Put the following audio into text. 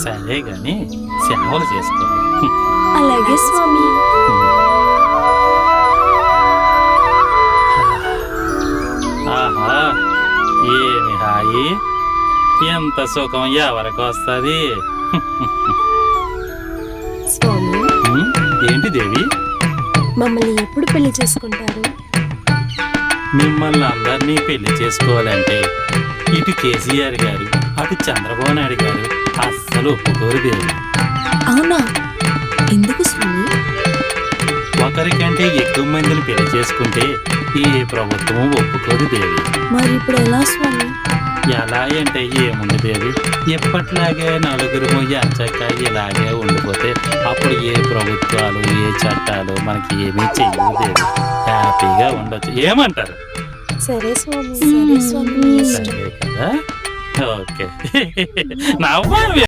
సరే గాని సేవలు చేసుకో. అలాగే స్వామి. ఆహా, ఏమి హాయి, ఎంత సుఖం ఎవరికి వస్తుంది. స్వామి, ఏంటి దేవి? మమ్మల్ని ఎప్పుడు పెళ్లి చేసుకుంటారు? మిమ్మల్ని అందరినీ పెళ్లి చేసుకోవాలంటే ఇటు కేసీఆర్ గారు అటు చంద్రబాబు నాయుడు గారు అస్సలు ఒప్పుకోరు దేవి. అవునా? ఎందుకు స్వామి? ఒకరికంటే ఎక్కువ మందిని పెళ్లి చేసుకుంటే ఏ ప్రభుత్వం ఒప్పుకోదు దేవి. మరి ఇప్పుడు ఎలా స్వామి? ఎలా అంటే ఏముంది దేవి, ఎప్పట్లాగే నలుగురు ఎంచక్క ఇలాగే ఉండిపోతే అప్పుడు ఏ ప్రభుత్వాలు ఏ చట్టాలు మనకి ఏమీ చెయ్యవు దేవి. హ్యాపీగా ఉండొచ్చు. ఏమంటారు? సరే స్వామి, సరే స్వామి. సరే కదా, ఓకే. నవ్వాలి.